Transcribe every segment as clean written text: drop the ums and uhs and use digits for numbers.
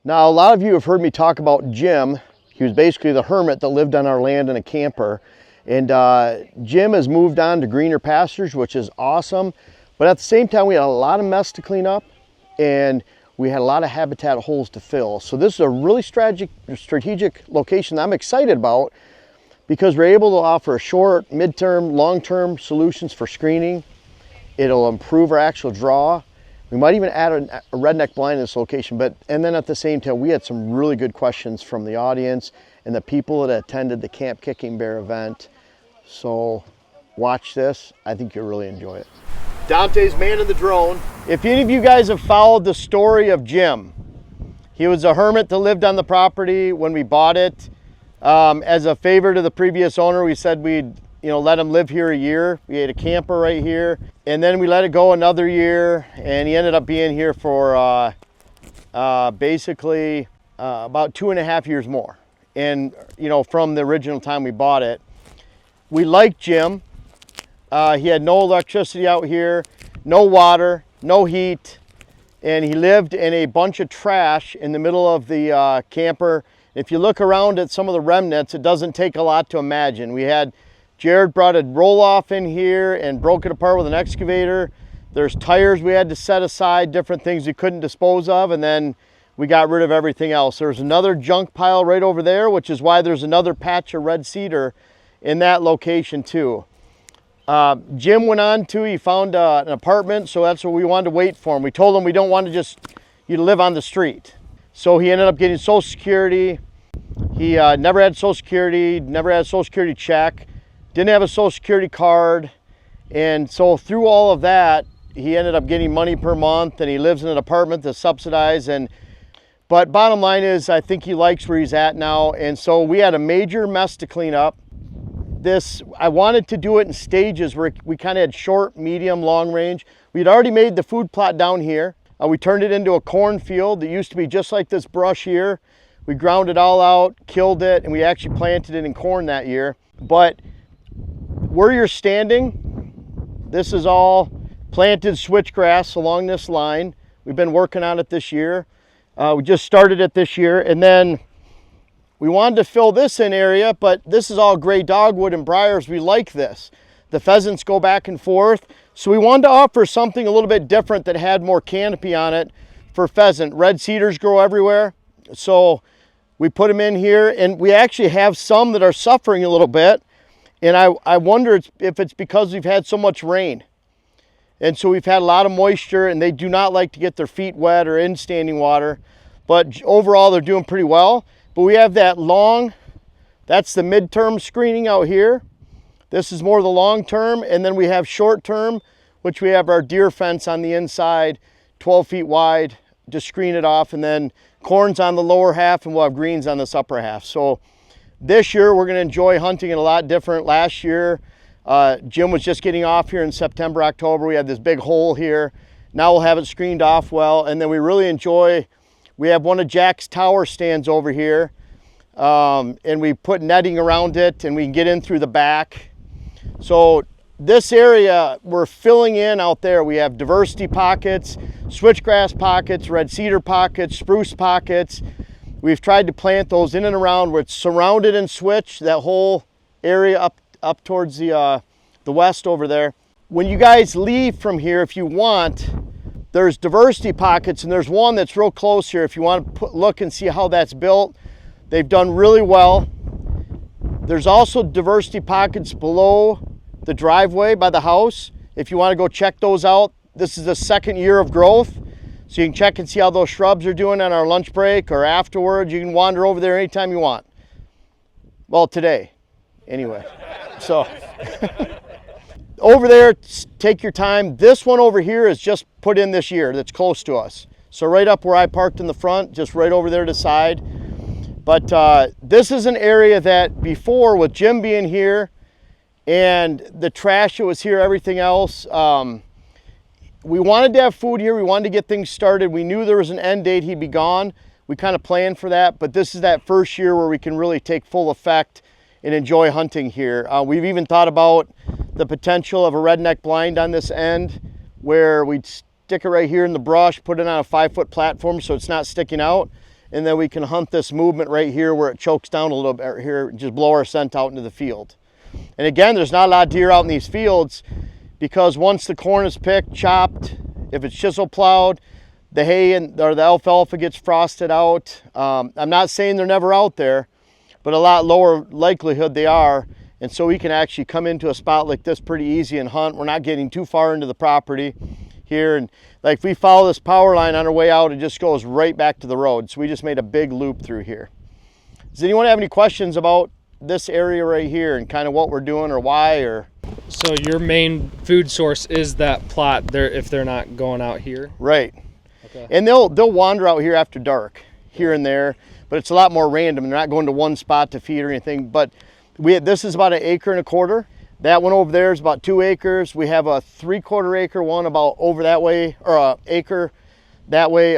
Now, a lot of you have heard me talk about Jim. He was basically the hermit that lived on our land in a camper. And Jim has moved on to greener pastures, which is awesome. But at the same time, we had a lot of mess to clean up, and we had a lot of habitat holes to fill. So this is a really strategic location that I'm excited about, because we're able to offer short, midterm, long-term solutions for screening. It'll improve our actual draw. We might even add a redneck blind in this location, and then at the same time, we had some really good questions from the audience and the people that attended the Camp Kicking Bear event. So watch this. I think you'll really enjoy it. Dante's man in the drone. If any of you guys have followed the story of Jim, he was a hermit that lived on the property when we bought it. As a favor to the previous owner, we said we'd let him live here a year. We had a camper right here, and then we let it go another year, and he ended up being here for basically about 2.5 years more. And from the original time we bought it, we liked Jim. He had no electricity out here, no water, no heat, and he lived in a bunch of trash in the middle of the camper. If you look around at some of the remnants, it doesn't take a lot to imagine. Jared brought a roll-off in here and broke it apart with an excavator. There's tires we had to set aside, different things we couldn't dispose of, and then we got rid of everything else. There's another junk pile right over there, which is why there's another patch of red cedar in that location too. Jim went on to, he found an apartment, so that's what we wanted to wait for him. We told him we don't want you to live on the street. So he ended up getting Social Security. He never had Social Security, never had a Social Security check, didn't have a Social Security card. And so through all of that, he ended up getting money per month, and he lives in an apartment that's subsidized. But bottom line is, I think he likes where he's at now. And so we had a major mess to clean up. I wanted to do it in stages where we kind of had short, medium, long range. We'd already made the food plot down here. We turned it into a cornfield that used to be just like this brush here. We ground it all out, killed it, and we actually planted it in corn that year. But where you're standing, this is all planted switchgrass along this line. We've been working on it this year. We just started it this year, and then we wanted to fill this in area, but this is all gray dogwood and briars. We like this. The pheasants go back and forth. So we wanted to offer something a little bit different that had more canopy on it for pheasant. Red cedars grow everywhere. So we put them in here, and we actually have some that are suffering a little bit. And I wonder if it's because we've had so much rain. And so we've had a lot of moisture, and they do not like to get their feet wet or in standing water. But overall, they're doing pretty well. But we have that's the midterm screening out here. This is more the long term. And then we have short term, which we have our deer fence on the inside, 12 feet wide, to screen it off. And then corn's on the lower half, and we'll have greens on this upper half. So this year, we're going to enjoy hunting it a lot different. Last year, Jim was just getting off here in September, October. We had this big hole here. Now we'll have it screened off well. And then we really enjoy, we have one of Jack's tower stands over here. And we put netting around it, and we can get in through the back. So this area, we're filling in out there. We have diversity pockets, switchgrass pockets, red cedar pockets, spruce pockets. We've tried to plant those in and around where it's surrounded in switch, that whole area up towards the west over there. When you guys leave from here, if you want, there's diversity pockets, and there's one that's real close here. If you want to look and see how that's built, they've done really well. There's also diversity pockets below the driveway by the house. If you want to go check those out, this is the second year of growth. So you can check and see how those shrubs are doing on our lunch break or afterwards. You can wander over there anytime you want. Well, today, anyway. So over there, take your time. This one over here is just put in this year that's close to us. So right up where I parked in the front, just right over there to the side. But this is an area that before, with Jim being here and the trash that was here, everything else, we wanted to have food here. We wanted to get things started. We knew there was an end date, he'd be gone. We kind of planned for that, but this is that first year where we can really take full effect and enjoy hunting here. We've even thought about the potential of a redneck blind on this end, where we'd stick it right here in the brush, put it on a 5-foot platform so it's not sticking out. and then we can hunt this movement right here where it chokes down a little bit here, just blow our scent out into the field. And again, there's not a lot of deer out in these fields because once the corn is picked, chopped, if it's chisel plowed, the hay or the alfalfa gets frosted out. I'm not saying they're never out there, but a lot lower likelihood they are. And so we can actually come into a spot like this pretty easy and hunt. We're not getting too far into the property here. And like if we follow this power line on our way out, it just goes right back to the road. So we just made a big loop through here. Does anyone have any questions about this area right here and kind of what we're doing or why? Or so your main food source is that plot there if they're not going out here? Right. Okay. And they'll wander out here after dark, here and there, but it's a lot more random. They're not going to one spot to feed or anything. But this is about 1.25 acres. That one over there is about 2 acres. We have a 3/4 acre one about over that way, or an acre that way.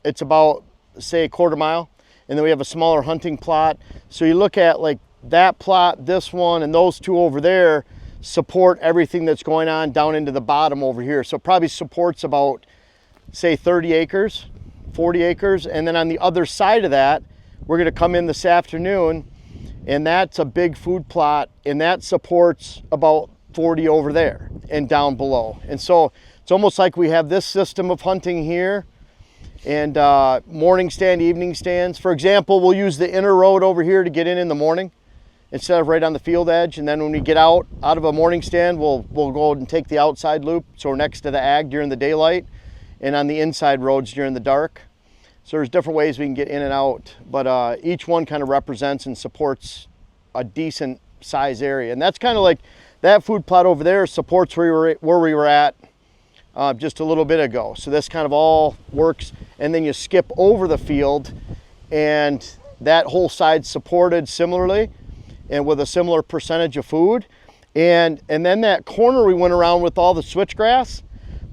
It's about, say, 1/4 mile. And then we have a smaller hunting plot. So you look at like that plot, this one, and those two over there support everything that's going on down into the bottom over here. So it probably supports about, say, 30 acres, 40 acres. And then on the other side of that, we're gonna come in this afternoon, and that's a big food plot, and that supports about 40 over there and down below. And so it's almost like we have this system of hunting here, and morning stand, evening stands. For example, we'll use the inner road over here to get in the morning instead of right on the field edge. And then when we get out of a morning stand, we'll go and take the outside loop. So we're next to the ag during the daylight and on the inside roads during the dark. So there's different ways we can get in and out, but each one kind of represents and supports a decent size area. And that's kind of like that food plot over there supports where we were at just a little bit ago. So this kind of all works. And then you skip over the field and that whole side's supported similarly and with a similar percentage of food. And then that corner we went around with all the switchgrass,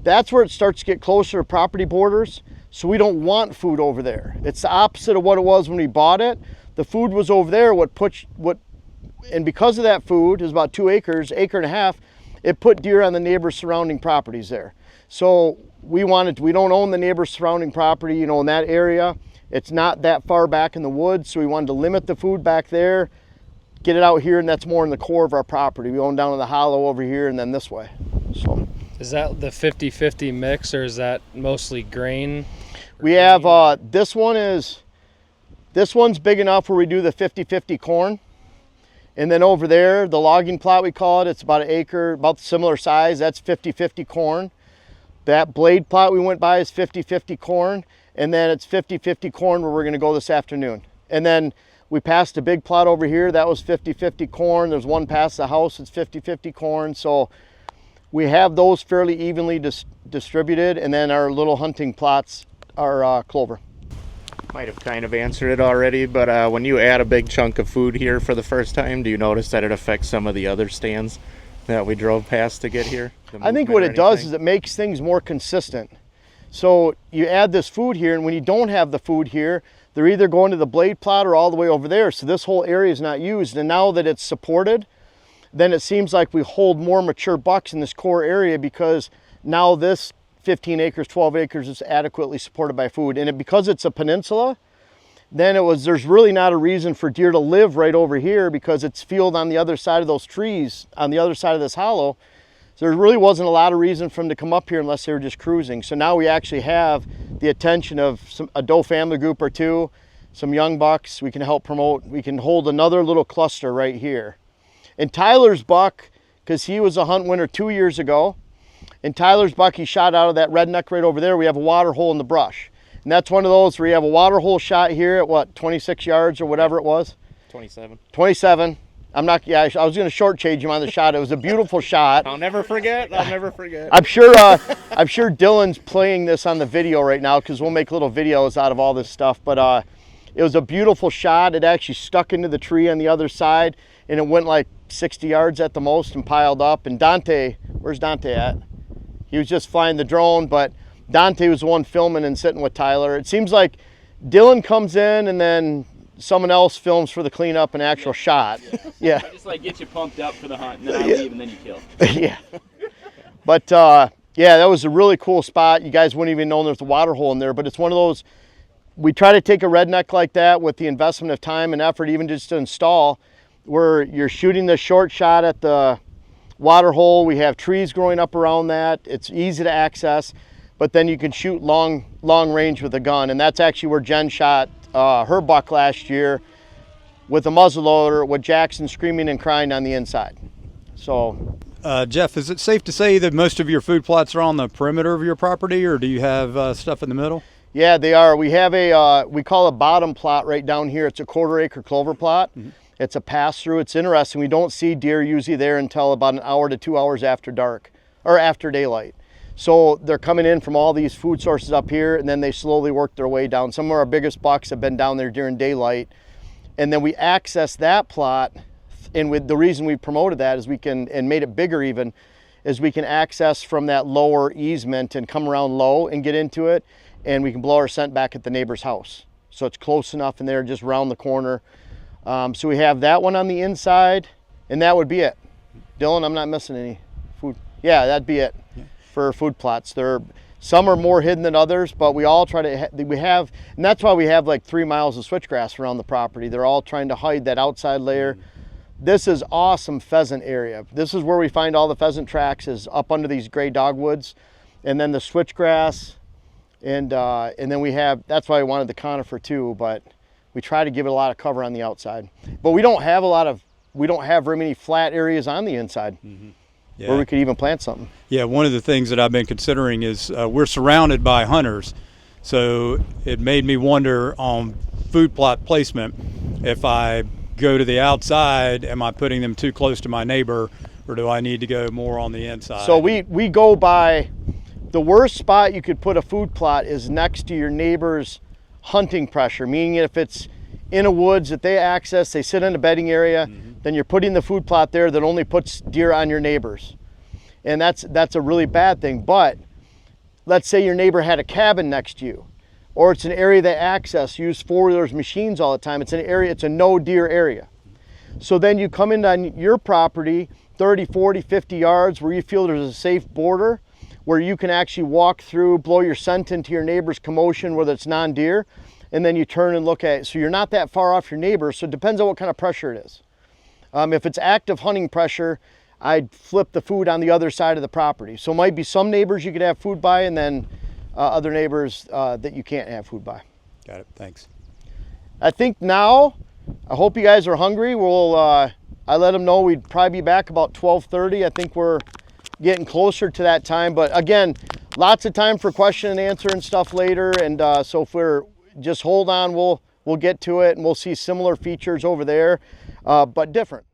that's where it starts to get closer to property borders. So we don't want food over there. It's the opposite of what it was when we bought it. The food was over there, and because of that food, it was about 2 acres, 1.5 acres, it put deer on the neighbors' surrounding properties there. So we don't own the neighbor's surrounding property, in that area. It's not that far back in the woods, so we wanted to limit the food back there, get it out here, and that's more in the core of our property. We own down in the hollow over here and then this way. So is that the 50-50 mix, or is that mostly grain? We have, this one's big enough where we do the 50-50 corn. And then over there, the logging plot we call it, it's about 1 acre, about similar size. That's 50-50 corn. That blade plot we went by is 50-50 corn. And then it's 50-50 corn where we're gonna go this afternoon. And then we passed a big plot over here. That was 50-50 corn. There's one past the house, it's 50-50 corn. So we have those fairly evenly distributed. And then our little hunting plots are clover. Might have kind of answered it already, but when you add a big chunk of food here for the first time, do you notice that it affects some of the other stands that we drove past to get here? I think what it does is it makes things more consistent. So you add this food here, and when you don't have the food here, they're either going to the blade plot or all the way over there. So this whole area is not used. And now that it's supported, then it seems like we hold more mature bucks in this core area because now this 15 acres, 12 acres is adequately supported by food. And because it's a peninsula, then there's really not a reason for deer to live right over here because it's field on the other side of those trees, on the other side of this hollow. So there really wasn't a lot of reason for them to come up here unless they were just cruising. So now we actually have the attention of a doe family group or two, some young bucks we can help promote. We can hold another little cluster right here. And Tyler's buck, because he was a hunt winner 2 years ago, and Tyler's buck, he shot out of that redneck right over there. We have a water hole in the brush. And that's one of those where you have a water hole shot here at what, 26 yards or whatever it was? 27. 27. I was going to shortchange him on the shot. It was a beautiful shot. I'll never forget. I'm sure Dylan's playing this on the video right now because we'll make little videos out of all this stuff. But it was a beautiful shot. It actually stuck into the tree on the other side, and it went like 60 yards at the most and piled up. And Dante, where's Dante at? He was just flying the drone, but Dante was the one filming and sitting with Tyler. It seems like Dylan comes in and then someone else films for the cleanup and actual shot. Yeah. Just like get you pumped up for the hunt, and then I leave and then you kill. Yeah. But yeah, that was a really cool spot. You guys wouldn't even know there's a water hole in there, but it's one of those, we try to take a redneck like that with the investment of time and effort, even just to install, where you're shooting the short shot at the water hole. We have trees growing up around that. It's easy to access, but then you can shoot long range with a gun. And that's actually where Jen shot her buck last year with a muzzleloader with Jackson screaming and crying on the inside. So, Jeff, is it safe to say that most of your food plots are on the perimeter of your property, or do you have stuff in the middle? Yeah, they are. We have a, we call a bottom plot right down here. It's a 1/4 acre clover plot. Mm-hmm. It's a pass through. It's interesting. We don't see deer usually there until about 1 hour to 2 hours after dark or after daylight. So they're coming in from all these food sources up here, and then they slowly work their way down. Some of our biggest bucks have been down there during daylight. And then we access that plot, and with the reason we promoted that is we can, and made it bigger even, is we can access from that lower easement and come around low and get into it, and we can blow our scent back at the neighbor's house. So it's close enough in there, just around the corner. So we have that one on the inside, and that would be it. Dylan, I'm not missing any food. Yeah, that'd be it for food plots. Some are more hidden than others, but we all try to, and that's why we have like 3 miles of switchgrass around the property. They're all trying to hide that outside layer. This is awesome pheasant area. This is where we find all the pheasant tracks, is up under these gray dogwoods, and then the switchgrass, and then we have, that's why we wanted the conifer too, but we try to give it a lot of cover on the outside. But we don't have very many flat areas on the inside. Mm-hmm. Yeah. Where we could even plant something. Yeah, one of the things that I've been considering is we're surrounded by hunters, so it made me wonder on food plot placement, if I go to the outside, am I putting them too close to my neighbor, or do I need to go more on the inside? So we go by, the worst spot you could put a food plot is next to your neighbor's hunting pressure, meaning if it's in a woods that they access, they sit in a bedding area, then you're putting the food plot there that only puts deer on your neighbors. And that's a really bad thing. But let's say your neighbor had a cabin next to you, or it's an area they access, use 4-wheelers, machines all the time. It's an area, it's a no deer area. So then you come in on your property 30, 40, 50 yards where you feel there's a safe border, where you can actually walk through, blow your scent into your neighbor's commotion, whether it's non-deer, and then you turn and look at it. So you're not that far off your neighbor, so it depends on what kind of pressure it is. If it's active hunting pressure, I'd flip the food on the other side of the property. So it might be some neighbors you could have food by, and then other neighbors that you can't have food by. Got it, thanks. I think now, I hope you guys are hungry. I let them know we'd probably be back about 12:30. I think we're getting closer to that time, but again, lots of time for question and answer and stuff later. And so if we're, just hold on, we'll get to it, and we'll see similar features over there, but different.